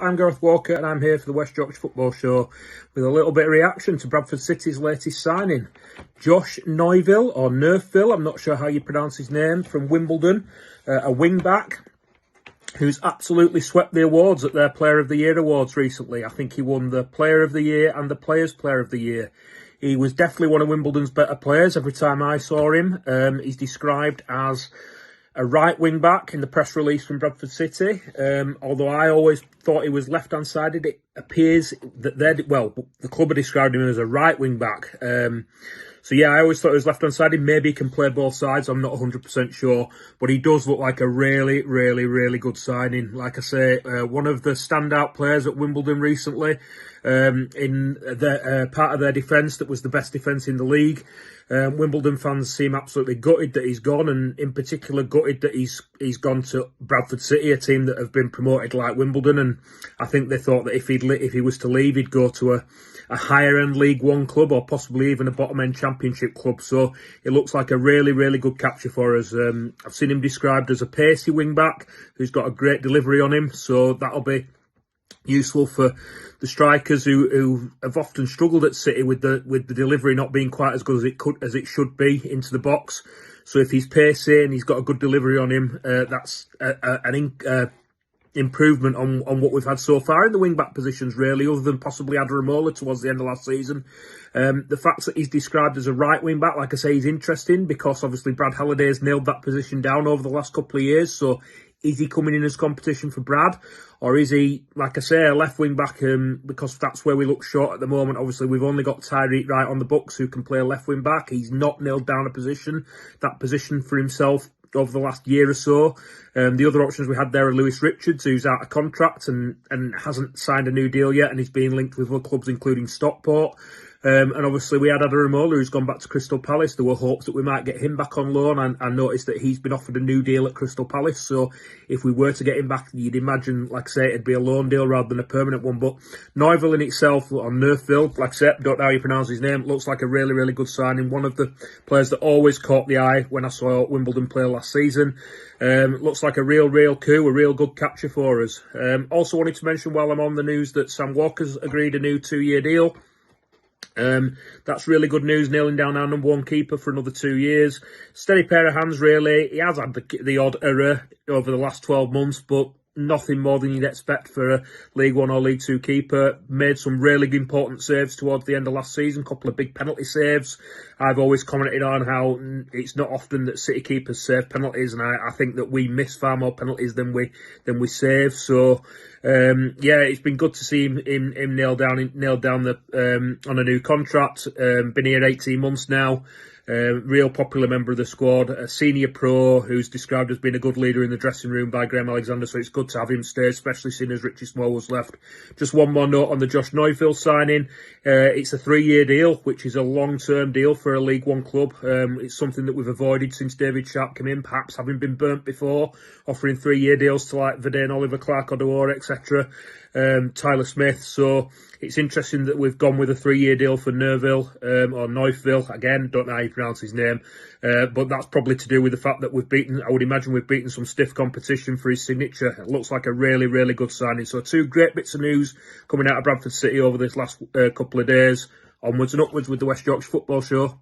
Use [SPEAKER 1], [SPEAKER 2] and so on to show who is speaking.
[SPEAKER 1] I'm Gareth Walker and I'm here for the West Yorkshire Football Show with a little bit of reaction to Bradford City's latest signing. Josh Neufville, or Neufville, I'm not sure how you pronounce his name, from Wimbledon, a wing-back who's absolutely swept the awards at their Player of the Year awards recently. I think he won the Player of the Year and the Players' Player of the Year. He was definitely one of Wimbledon's better players every time I saw him. He's described as a right wing back in the press release from Bradford City. Although I always thought he was left-hand sided, it appears that the club are describing him as a right wing back. So yeah, I always thought he was left-hand sided. Maybe he can play both sides. I'm not 100% sure, but he does look like a really, really, really good signing. Like I say, one of the standout players at Wimbledon recently. In the part of their defence that was the best defence in the league. Wimbledon fans seem absolutely gutted that he's gone, and in particular gutted that he's gone to Bradford City, a team that have been promoted like Wimbledon. And I think they thought that if he was to leave, he'd go to a higher end League One club or possibly even a bottom end Championship club. So it looks like a really, really good capture for us. I've seen him described as a pacey wing back who's got a great delivery on him, so that'll be useful for the strikers who have often struggled at City with the delivery not being quite as good as it should be into the box. So if he's pacey and he's got a good delivery on him, that's an improvement on what we've had so far in the wing back positions, really, other than possibly Adaramola towards the end of last season. The fact that he's described as a right wing back, like I say, is interesting because obviously Brad Halliday's nailed that position down over the last couple of years. So is he coming in as competition for Brad? Or is he, like I say, a left wing back, because that's where we look short at the moment. Obviously, we've only got Tyreek Wright on the books who can play a left wing back. He's not nailed down that position for himself over the last year or so. The other options we had there are Lewis Richards, who's out of contract and hasn't signed a new deal yet, and he's being linked with other clubs, including Stockport. And obviously we had Adaramola, who's gone back to Crystal Palace. There were hopes that we might get him back on loan. And I noticed that he's been offered a new deal at Crystal Palace. So if we were to get him back, you'd imagine, like I say, it'd be a loan deal rather than a permanent one. But Neufville in itself, or Neufville, like I said, don't know how you pronounce his name, looks like a really, really good signing. One of the players that always caught the eye when I saw Wimbledon play last season. Looks like a real coup, a real good capture for us. Also wanted to mention while I'm on the news that Sam Walker's agreed a new 2-year deal. That's really good news, nailing down our number one keeper for another 2 years. Steady pair of hands, really. He has had the odd error over the last 12 months, but nothing more than you'd expect for a League One or League Two keeper. Made some really important saves towards the end of last season, a couple of big penalty saves. I've always commented on how it's not often that City keepers save penalties, and I think that we miss far more penalties than we save. So yeah, it's been good to see him nailed down on a new contract. Been here 18 months now. Real popular member of the squad, a senior pro who's described as being a good leader in the dressing room by Graham Alexander, so it's good to have him stay, especially seeing as Richie Small was left. Just one more note on the Josh Neufville signing. It's a 3-year deal, which is a long-term deal for a League One club. It's something that we've avoided since David Sharp came in, perhaps having been burnt before, offering 3-year deals to like Verdane, Oliver Clark, Odawara, etc. Tyler Smith. So it's interesting that we've gone with a 3-year deal for Neufville, or Neufville, again, don't know how you pronounce his name, but that's probably to do with the fact that I would imagine we've beaten some stiff competition for his signature. It looks like a really, really good signing. So 2 great bits of news coming out of Bradford City over this last couple of days. Onwards and upwards with the West Yorkshire Football Show.